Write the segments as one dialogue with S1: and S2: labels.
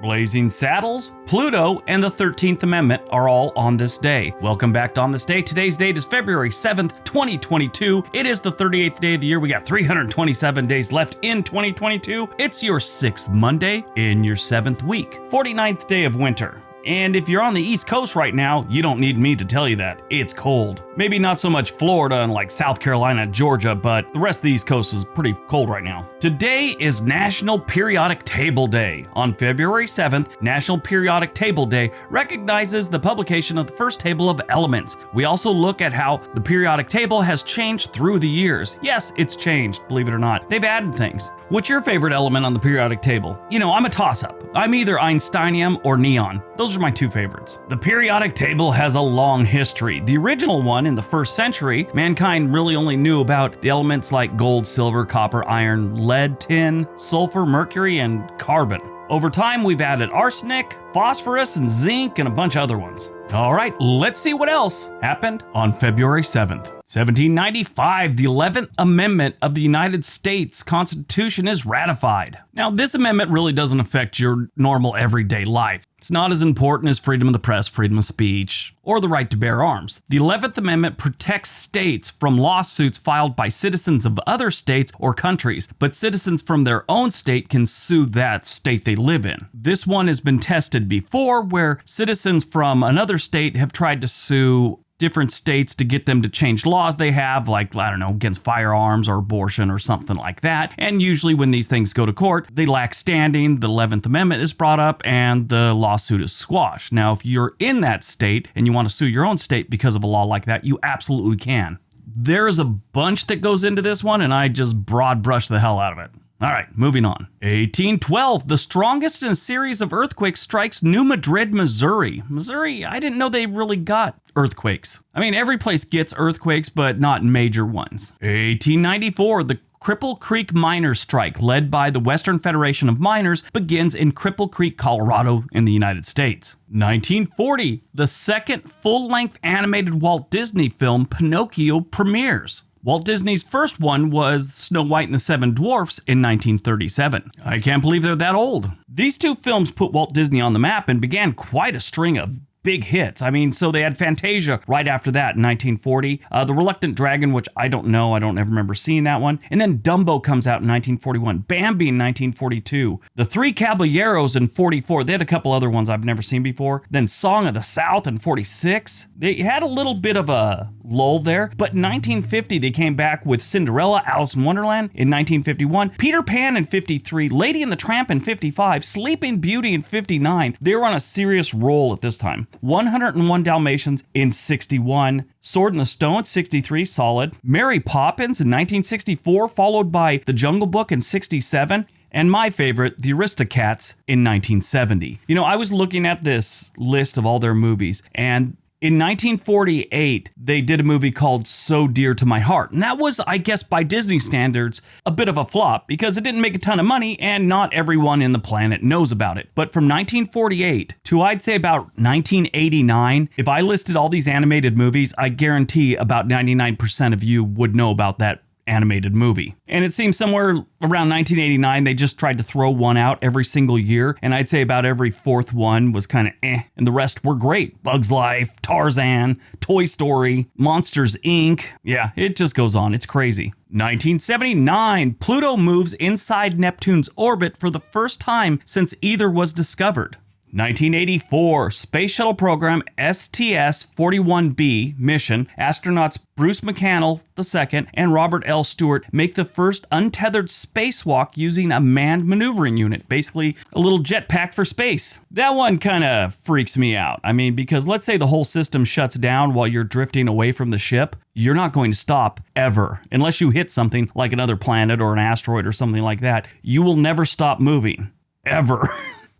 S1: Blazing Saddles, Pluto, and the 13th Amendment are all on this day. Welcome back to On This Day. Today's date is February 7th, 2022. It is the 38th day of the year. We got 327 days left in 2022. It's your 6th Monday in your 7th week. 49th day of winter. And if you're on the East Coast right now, you don't need me to tell you that. It's cold. Maybe not so much Florida and like South Carolina, Georgia, but the rest of the East Coast is pretty cold right now. Today is National Periodic Table Day. On February 7th, National Periodic Table Day recognizes the publication of the first table of elements. We also look at how the periodic table has changed through the years. Yes, it's changed, believe it or not. They've added things. What's your favorite element on the periodic table? You know, I'm a toss-up. I'm either Einsteinium or neon. Those are my two favorites. The periodic table has a long history. The original one in the 1st century, mankind really only knew about the elements like gold, silver, copper, iron, lead, tin, sulfur, mercury, and carbon. Over time, we've added arsenic, phosphorus, and zinc, and a bunch of other ones. All right, let's see what else happened on February 7th. 1795, the 11th Amendment of the United States Constitution is ratified. Now, this amendment really doesn't affect your normal everyday life. It's not as important as freedom of the press, freedom of speech, or the right to bear arms. The 11th Amendment protects states from lawsuits filed by citizens of other states or countries, but citizens from their own state can sue that state they live in. This one has been tested before, where citizens from another state have tried to sue different states to get them to change laws they have, like, I don't know, against firearms or abortion or something like that. And usually when these things go to court, they lack standing, the 11th Amendment is brought up, and the lawsuit is squashed. Now, if you're in that state and you want to sue your own state because of a law like that, you absolutely can. There's a bunch that goes into this one, and I just broad brush the hell out of it. All right, moving on. 1812, the strongest in a series of earthquakes strikes New Madrid, Missouri. Missouri, I didn't know they really got earthquakes. I mean, every place gets earthquakes, but not major ones. 1894, the Cripple Creek miners' strike, led by the Western Federation of Miners, begins in Cripple Creek, Colorado, in the United States. 1940, the second full-length animated Walt Disney film, Pinocchio, premieres. Walt Disney's first one was Snow White and the Seven Dwarfs in 1937. I can't believe they're that old. These two films put Walt Disney on the map and began quite a string of big hits. I mean, so they had Fantasia right after that in 1940. The Reluctant Dragon, which I don't know. I don't ever remember seeing that one. And then Dumbo comes out in 1941. Bambi in 1942. The Three Caballeros in 44. They had a couple other ones I've never seen before. Then Song of the South in 46. They had a little bit of a lull there. But in 1950, they came back with Cinderella, Alice in Wonderland in 1951. Peter Pan in 53. Lady and the Tramp in 55. Sleeping Beauty in 59. They were on a serious roll at this time. 101 Dalmatians in 61, Sword in the Stone, 63, solid. Mary Poppins in 1964, followed by The Jungle Book in 67, and my favorite, The Aristocats in 1970. You know, I was looking at this list of all their movies, and in 1948, they did a movie called So Dear to My Heart. And that was, I guess, by Disney standards, a bit of a flop because it didn't make a ton of money and not everyone in the planet knows about it. But from 1948 to I'd say about 1989, if I listed all these animated movies, I guarantee about 99% of you would know about that animated movie. And it seems somewhere around 1989, they just tried to throw one out every single year. And I'd say about every fourth one was kind of and the rest were great. Bugs Life, Tarzan, Toy Story, Monsters, Inc. Yeah, it just goes on. It's crazy. 1979, Pluto moves inside Neptune's orbit for the first time since either was discovered. 1984, Space Shuttle Program STS-41B mission, astronauts Bruce McConnell II and Robert L. Stewart make the first untethered spacewalk using a manned maneuvering unit, basically a little jetpack for space. That one kind of freaks me out. I mean, because let's say the whole system shuts down while you're drifting away from the ship. You're not going to stop ever, unless you hit something like another planet or an asteroid or something like that. You will never stop moving, ever.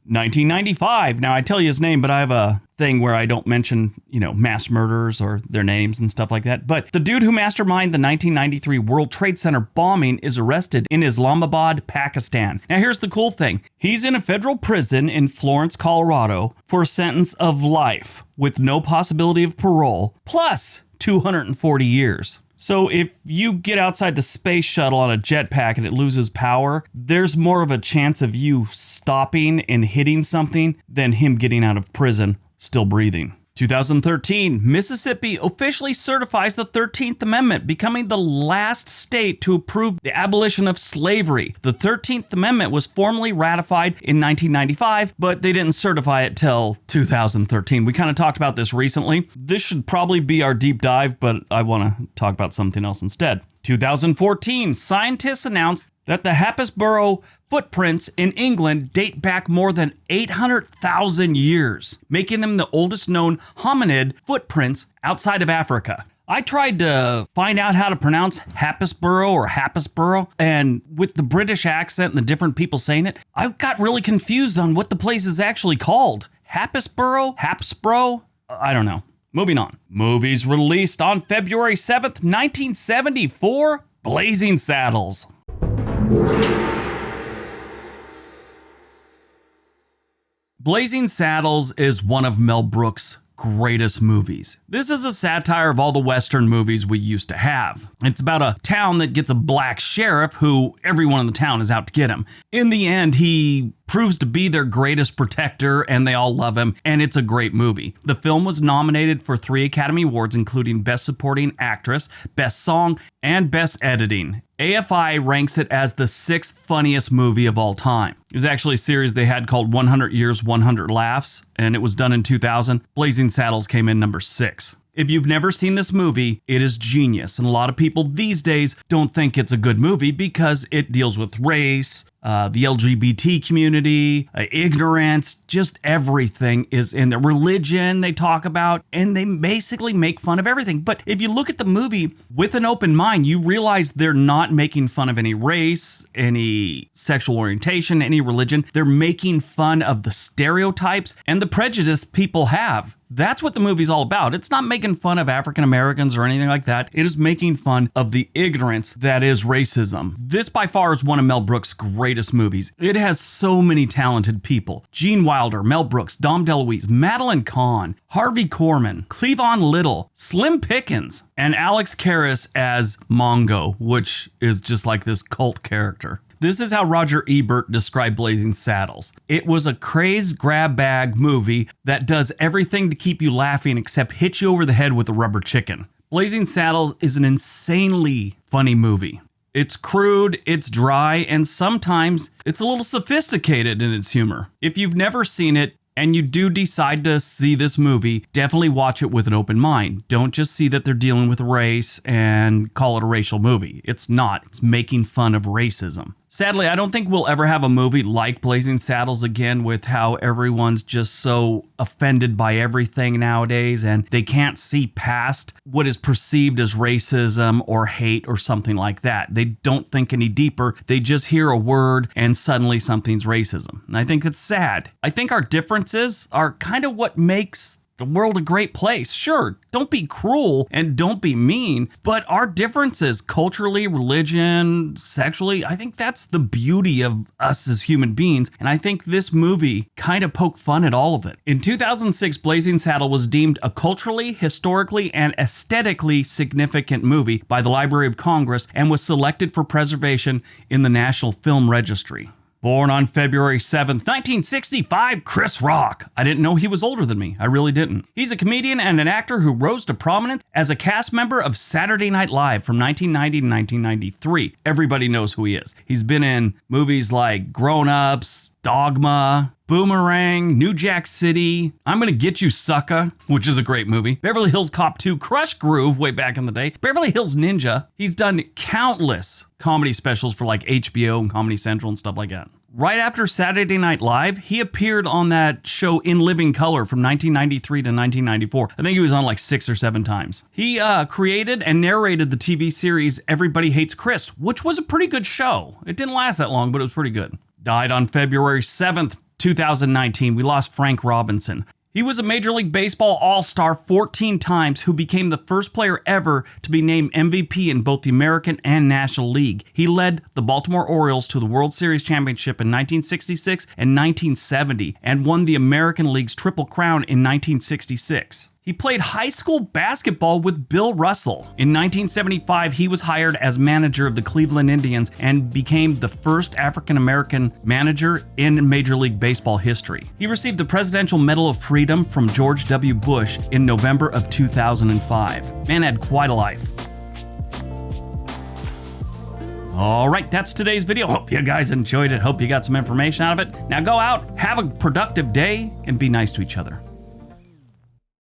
S1: 1995. Now, I tell you his name, but I have a thing where I don't mention, mass murderers or their names and stuff like that. But the dude who masterminded the 1993 World Trade Center bombing is arrested in Islamabad, Pakistan. Now, here's the cool thing. He's in a federal prison in Florence, Colorado for a sentence of life with no possibility of parole, plus 240 years. So if you get outside the space shuttle on a jetpack and it loses power, there's more of a chance of you stopping and hitting something than him getting out of prison still breathing. 2013, Mississippi officially certifies the 13th Amendment, becoming the last state to approve the abolition of slavery. The 13th Amendment was formally ratified in 1995, but they didn't certify it till 2013. We kind of talked about this recently. This should probably be our deep dive, but I want to talk about something else instead. 2014, scientists announced that the Happisburgh footprints in England date back more than 800,000 years, making them the oldest known hominid footprints outside of Africa. I tried to find out how to pronounce Happisburgh or Happisburgh, and with the British accent and the different people saying it, I got really confused on what the place is actually called. Happisburgh? Hapsbro? I don't know. Moving on. Movies released on February 7th, 1974, Blazing Saddles. Blazing Saddles is one of Mel Brooks' greatest movies. This is a satire of all the Western movies we used to have. It's about a town that gets a black sheriff who everyone in the town is out to get him. In the end, he proves to be their greatest protector and they all love him, and it's a great movie. The film was nominated for 3 Academy Awards, including Best Supporting Actress, Best Song, and Best Editing. AFI ranks it as the 6th funniest movie of all time. It was actually a series they had called 100 Years, 100 Laughs, and it was done in 2000. Blazing Saddles came in number 6. If you've never seen this movie, it is genius, and a lot of people these days don't think it's a good movie because it deals with race, the LGBT community, ignorance, just everything is in there. Religion they talk about, and they basically make fun of everything. But if you look at the movie with an open mind, you realize they're not making fun of any race, any sexual orientation, any religion. They're making fun of the stereotypes and the prejudice people have. That's what the movie's all about. It's not making fun of African Americans or anything like that. It is making fun of the ignorance that is racism. This by far is one of Mel Brooks' greatest movies. It has so many talented people. Gene Wilder, Mel Brooks, Dom DeLuise, Madeline Kahn, Harvey Korman, Cleavon Little, Slim Pickens, and Alex Karras as Mongo, which is just like this cult character. This is how Roger Ebert described Blazing Saddles. It was a crazed grab bag movie that does everything to keep you laughing except hit you over the head with a rubber chicken. Blazing Saddles is an insanely funny movie. It's crude, it's dry, and sometimes it's a little sophisticated in its humor. If you've never seen it, and you do decide to see this movie, definitely watch it with an open mind. Don't just see that they're dealing with race and call it a racial movie. It's not. It's making fun of racism. Sadly, I don't think we'll ever have a movie like Blazing Saddles again, with how everyone's just so offended by everything nowadays and they can't see past what is perceived as racism or hate or something like that. They don't think any deeper. They just hear a word and suddenly something's racism. And I think it's sad. I think our differences are kind of what makes the world a great place. Sure, don't be cruel and don't be mean, but our differences, culturally, religion, sexually, I think that's the beauty of us as human beings, and I think this movie kind of poked fun at all of it. In 2006, Blazing Saddle was deemed a culturally, historically, and aesthetically significant movie by the Library of Congress and was selected for preservation in the National Film Registry. Born on February 7th, 1965, Chris Rock. I didn't know he was older than me. I really didn't. He's a comedian and an actor who rose to prominence as a cast member of Saturday Night Live from 1990 to 1993. Everybody knows who he is. He's been in movies like Grown Ups, Dogma, Boomerang, New Jack City, I'm Gonna Get You Sucka, which is a great movie, Beverly Hills Cop 2, Crush Groove way back in the day, Beverly Hills Ninja. He's done countless comedy specials for like HBO and Comedy Central and stuff like that. Right after Saturday Night Live, he appeared on that show In Living Color from 1993 to 1994. I think he was on like 6 or 7 times. He created and narrated the TV series Everybody Hates Chris, which was a pretty good show. It didn't last that long, but it was pretty good. Died on February 7th, 2019. We lost Frank Robinson. He was a Major League Baseball All-Star 14 times who became the first player ever to be named MVP in both the American and National League. He led the Baltimore Orioles to the World Series championship in 1966 and 1970 and won the American League's Triple Crown in 1966. He played high school basketball with Bill Russell. In 1975, he was hired as manager of the Cleveland Indians and became the first African-American manager in Major League Baseball history. He received the Presidential Medal of Freedom from George W. Bush in November of 2005. Man had quite a life. All right, that's today's video. Hope you guys enjoyed it. Hope you got some information out of it. Now go out, have a productive day, and be nice to each other.